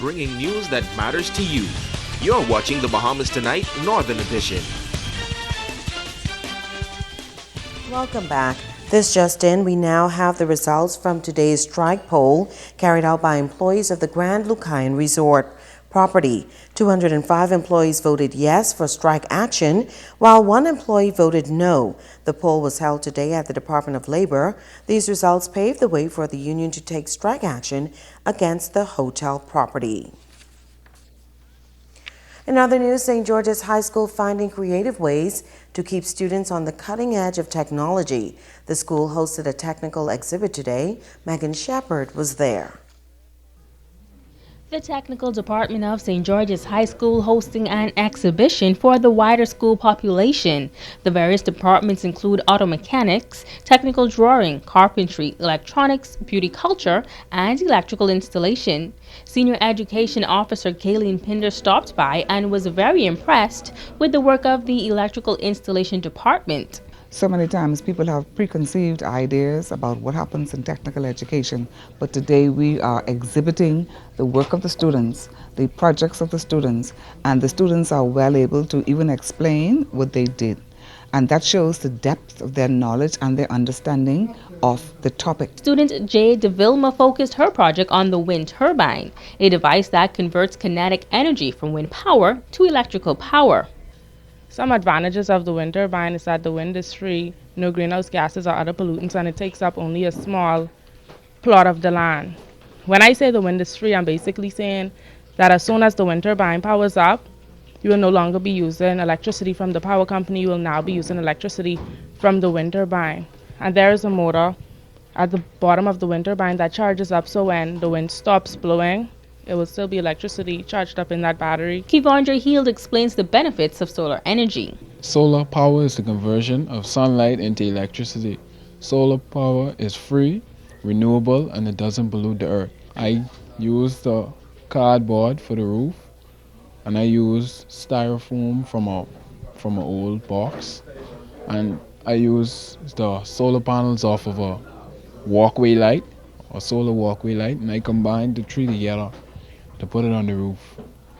bringing news that matters to you. You're watching the Bahamas Tonight Northern Edition. Welcome back. This just in, we now have the results from today's strike poll carried out by employees of the Grand Lucayan Resort property. 205 employees voted yes for strike action, while one employee voted no. The poll was held today at the Department of Labor. These results paved the way for the union to take strike action against the hotel property. In other news, St. George's High School finding creative ways to keep students on the cutting edge of technology. The school hosted a technical exhibit today. Megan Shepard was there. The technical department of St. George's High School hosting an exhibition for the wider school population. The various departments include auto mechanics, technical drawing, carpentry, electronics, beauty culture, and electrical installation. Senior Education Officer Kayleen Pinder stopped by and was very impressed with the work of the electrical installation department. So many times people have preconceived ideas about what happens in technical education, but today we are exhibiting the work of the students, the projects of the students, and the students are well able to even explain what they did. And that shows the depth of their knowledge and their understanding of the topic. Student Jay DeVilma focused her project on the wind turbine, a device that converts kinetic energy from wind power to electrical power. Some advantages of the wind turbine is that the wind is free, no greenhouse gases or other pollutants, and it takes up only a small plot of the land. When I say the wind is free, I'm basically saying that as soon as the wind turbine powers up, you will no longer be using electricity from the power company, you will now be using electricity from the wind turbine. And there is a motor at the bottom of the wind turbine that charges up, so when the wind stops blowing, it will still be electricity charged up in that battery. Kevondre Heald explains the benefits of solar energy. Solar power is the conversion of sunlight into electricity. Solar power is free, renewable, and it doesn't pollute the earth. I use the cardboard for the roof, and I use styrofoam from an old box, and I use the solar panels off of a walkway light, a solar walkway light, and I combine the three together to put it on the roof.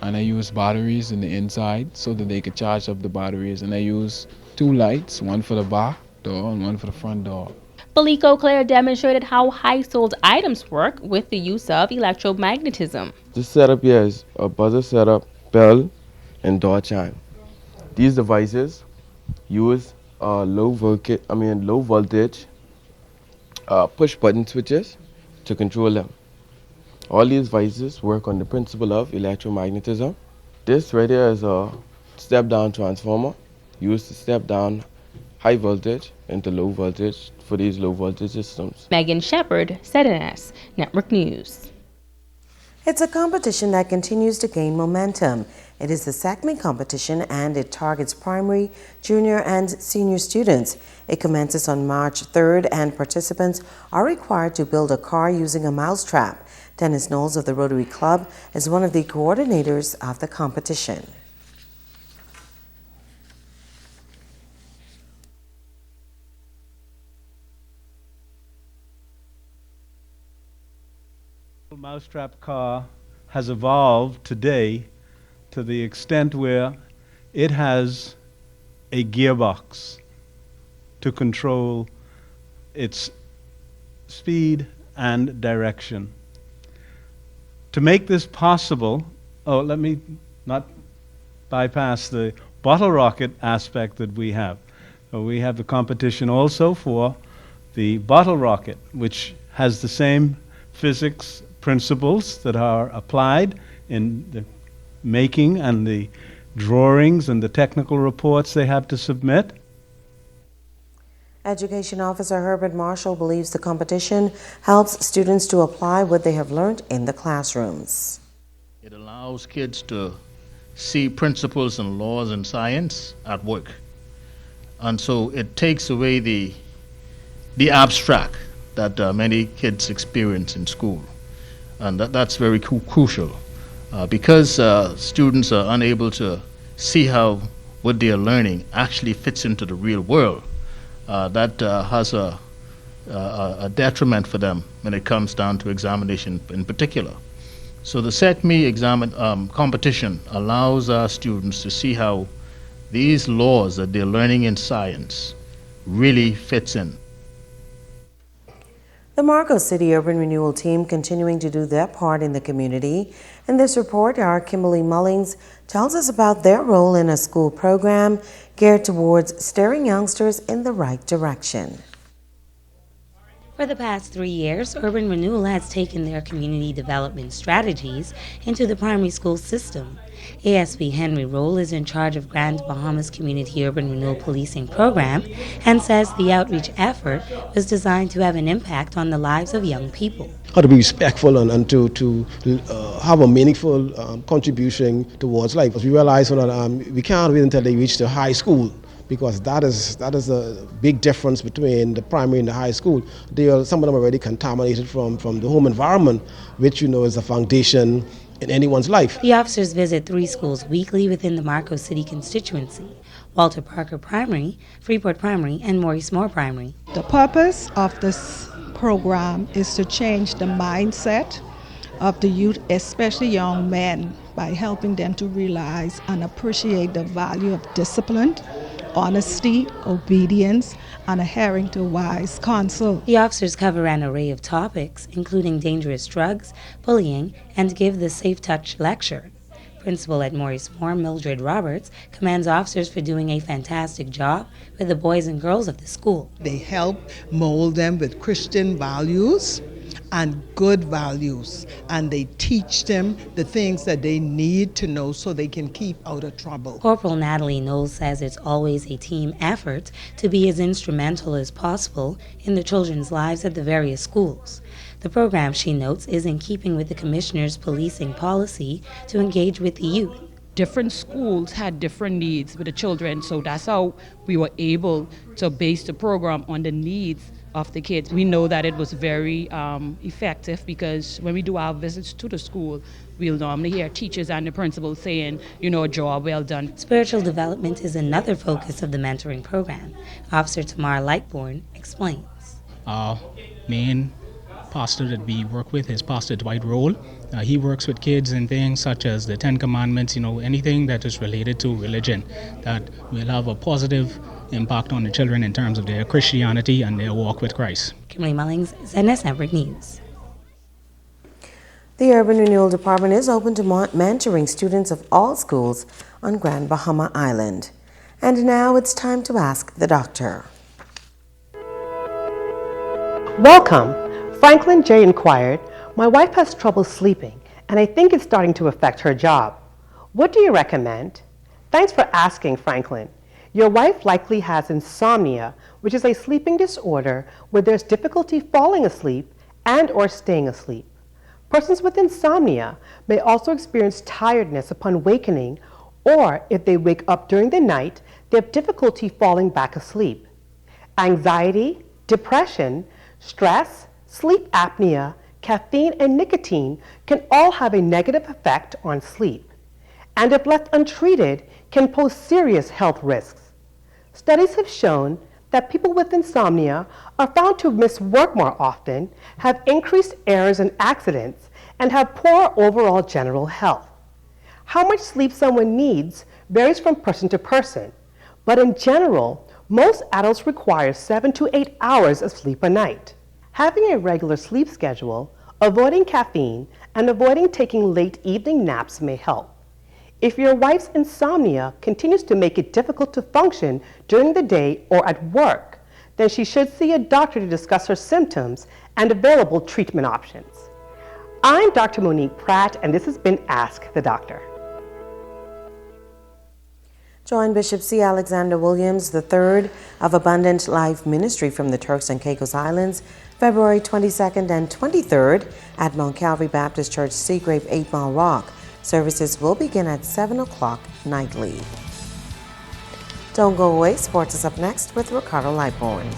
And I use batteries in the inside so that they could charge up the batteries. And I use two lights, one for the back door and one for the front door. Belico Claire demonstrated how high-sold items work with the use of electromagnetism. This setup here is a buzzer setup, bell, and door chime. These devices use low voltage push button switches to control them. All these devices work on the principle of electromagnetism. This right here is a step-down transformer used to step down high voltage into low voltage for these low voltage systems. Megan Shepard, ZNS Network News. It's a competition that continues to gain momentum. It is the SACME competition and it targets primary, junior, and senior students. It commences on March 3rd and participants are required to build a car using a mousetrap. Dennis Knowles of the Rotary Club is one of the coordinators of the competition. The mousetrap car has evolved today to the extent where it has a gearbox to control its speed and direction. To make this possible, let me not bypass the bottle rocket aspect that we have. We have the competition also for the bottle rocket, which has the same physics principles that are applied in the making and the drawings and the technical reports they have to submit. Education Officer Herbert Marshall believes the competition helps students to apply what they have learned in the classrooms. It allows kids to see principles and laws in science at work. And so it takes away the abstract that many kids experience in school. And that's very crucial because students are unable to see how what they are learning actually fits into the real world. That has a detriment for them when it comes down to examination in particular. So the SECME exam competition allows our students to see how these laws that they're learning in science really fits in. The Marcos City Urban Renewal Team continuing to do their part in the community. In this report, our Kimberly Mullings tells us about their role in a school program geared towards steering youngsters in the right direction. For the past 3 years, Urban Renewal has taken their community development strategies into the primary school system. ASP Henry Roll is in charge of Grand Bahamas Community Urban Renewal Policing Program and says the outreach effort was designed to have an impact on the lives of young people. How to be respectful and to have a meaningful contribution towards life. Because we realize that we can't wait until they reach the high school, because that is a big difference between the primary and the high school. Some of them are already contaminated from the home environment, which is a foundation in anyone's life. The officers visit 3 schools weekly within the Marcos City constituency: Walter Parker Primary, Freeport Primary, and Maurice Moore Primary. The purpose of this program is to change the mindset of the youth, especially young men, by helping them to realize and appreciate the value of discipline, honesty, obedience, and adhering to wise counsel. The officers cover an array of topics, including dangerous drugs, bullying, and give the Safe Touch lecture. Principal at Maurice Moore, Mildred Roberts, commends officers for doing a fantastic job with the boys and girls of the school. They help mold them with Christian values and good values, and they teach them the things that they need to know so they can keep out of trouble. Corporal Natalie Knowles says it's always a team effort to be as instrumental as possible in the children's lives at the various schools. The program, she notes, is in keeping with the Commissioner's policing policy to engage with the youth. Different schools had different needs with the children, so that's how we were able to base the program on the needs of the kids. We know that it was very effective, because when we do our visits to the school, we'll normally hear teachers and the principals saying, a job well done. Spiritual development is another focus of the mentoring program. Officer Tamar Lightbourne explains. Our main pastor that we work with is Pastor Dwight Roll. He works with kids in things such as the 10 Commandments, anything that is related to religion, that will have a positive impact on the children in terms of their Christianity and their walk with Christ. Kimberly Mullings, ZNS Network News. The Urban Renewal Department is open to mentoring students of all schools on Grand Bahama Island. And now it's time to ask the doctor. Welcome. Franklin J. inquired, "My wife has trouble sleeping, and I think it's starting to affect her job. What do you recommend?" Thanks for asking, Franklin. Your wife likely has insomnia, which is a sleeping disorder where there's difficulty falling asleep and or staying asleep. Persons with insomnia may also experience tiredness upon awakening, or if they wake up during the night, they have difficulty falling back asleep. Anxiety, depression, stress, sleep apnea, caffeine, and nicotine can all have a negative effect on sleep, and if left untreated, can pose serious health risks. Studies have shown that people with insomnia are found to miss work more often, have increased errors and accidents, and have poor overall general health. How much sleep someone needs varies from person to person, but in general, most adults require 7 to 8 hours of sleep a night. Having a regular sleep schedule, avoiding caffeine, and avoiding taking late evening naps may help. If your wife's insomnia continues to make it difficult to function during the day or at work, then she should see a doctor to discuss her symptoms and available treatment options. I'm Dr. Monique Pratt, and this has been Ask the Doctor. Join Bishop C. Alexander Williams III of Abundant Life Ministry from the Turks and Caicos Islands, February 22nd and 23rd at Mount Calvary Baptist Church, Seagrave, 8 Mile Rock. Services will begin at 7 o'clock nightly. Don't go away. Sports is up next with Ricardo Lightbourne.